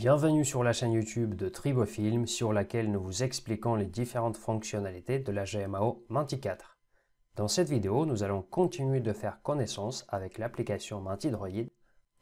Bienvenue sur la chaîne YouTube de Tribofilm sur laquelle nous vous expliquons les différentes fonctionnalités de la GMAO Menti 4. Dans cette vidéo, nous allons continuer de faire connaissance avec l'application Menti Droid,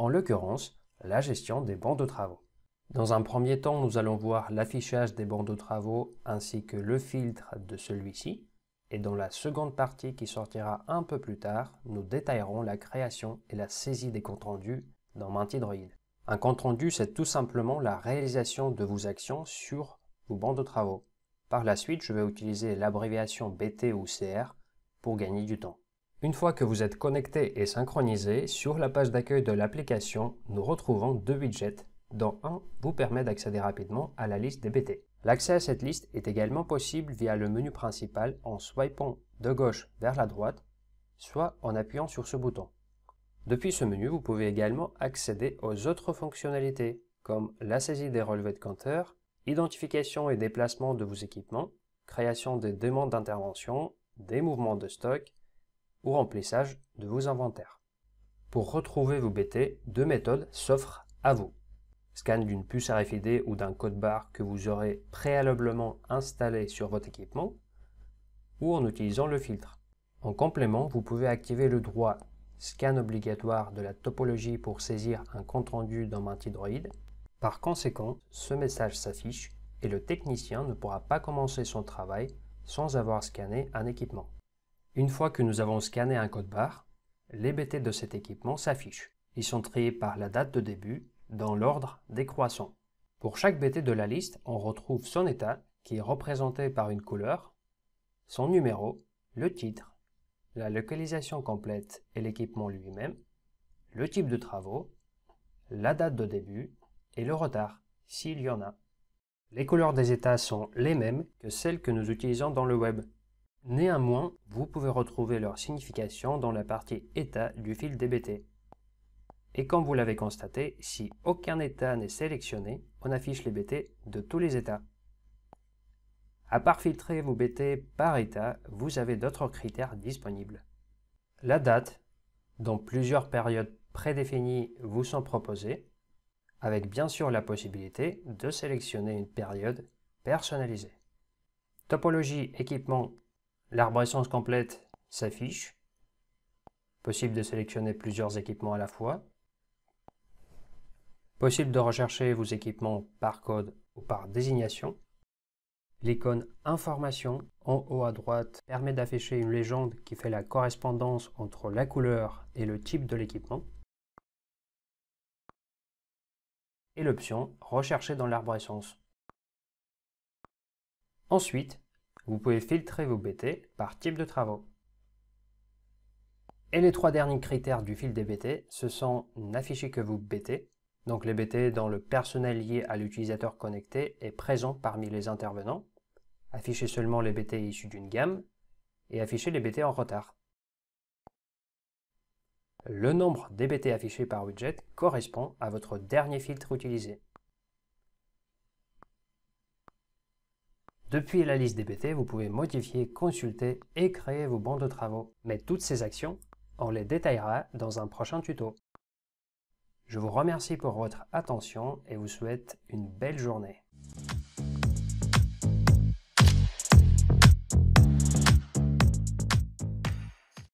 en l'occurrence la gestion des bons de travaux. Dans un premier temps, nous allons voir l'affichage des bons de travaux ainsi que le filtre de celui-ci. Et dans la seconde partie qui sortira un peu plus tard, nous détaillerons la création et la saisie des comptes rendus dans Menti Droid. Un compte rendu, c'est tout simplement la réalisation de vos actions sur vos bancs de travaux. Par la suite, je vais utiliser l'abréviation BT ou CR pour gagner du temps. Une fois que vous êtes connecté et synchronisé, sur la page d'accueil de l'application, nous retrouvons deux widgets, dont un vous permet d'accéder rapidement à la liste des BT. L'accès à cette liste est également possible via le menu principal en swipant de gauche vers la droite, soit en appuyant sur ce bouton. Depuis ce menu, vous pouvez également accéder aux autres fonctionnalités, comme la saisie des relevés de compteurs, identification et déplacement de vos équipements, création des demandes d'intervention, des mouvements de stock ou remplissage de vos inventaires. Pour retrouver vos BT, deux méthodes s'offrent à vous. Scan d'une puce RFID ou d'un code barre que vous aurez préalablement installé sur votre équipement, ou en utilisant le filtre. En complément, vous pouvez activer le droit scan obligatoire de la topologie pour saisir un compte rendu dans Menti Droid. Par conséquent, ce message s'affiche et le technicien ne pourra pas commencer son travail sans avoir scanné un équipement. Une fois que nous avons scanné un code barre, les BT de cet équipement s'affichent. Ils sont triés par la date de début dans l'ordre décroissant. Pour chaque BT de la liste, on retrouve son état qui est représenté par une couleur, son numéro, le titre, la localisation complète et l'équipement lui-même, le type de travaux, la date de début et le retard, s'il y en a. Les couleurs des états sont les mêmes que celles que nous utilisons dans le web. Néanmoins, vous pouvez retrouver leur signification dans la partie état du fil des BT. Et comme vous l'avez constaté, si aucun état n'est sélectionné, on affiche les BT de tous les états. À part filtrer vos BT par état, vous avez d'autres critères disponibles. La date, dont plusieurs périodes prédéfinies vous sont proposées, avec bien sûr la possibilité de sélectionner une période personnalisée. Topologie équipement, l'arborescence complète s'affiche. Possible de sélectionner plusieurs équipements à la fois. Possible de rechercher vos équipements par code ou par désignation. L'icône Information en haut à droite permet d'afficher une légende qui fait la correspondance entre la couleur et le type de l'équipement. Et l'option Rechercher dans l'arborescence. Ensuite, vous pouvez filtrer vos BT par type de travaux. Et les trois derniers critères du fil des BT, ce sont n'afficher que vos BT, donc les BT dont le personnel lié à l'utilisateur connecté est présent parmi les intervenants, afficher seulement les BT issus d'une gamme, et afficher les BT en retard. Le nombre des BT affichés par widget correspond à votre dernier filtre utilisé. Depuis la liste des BT, vous pouvez modifier, consulter et créer vos bancs de travaux. Mais toutes ces actions, on les détaillera dans un prochain tuto. Je vous remercie pour votre attention et vous souhaite une belle journée.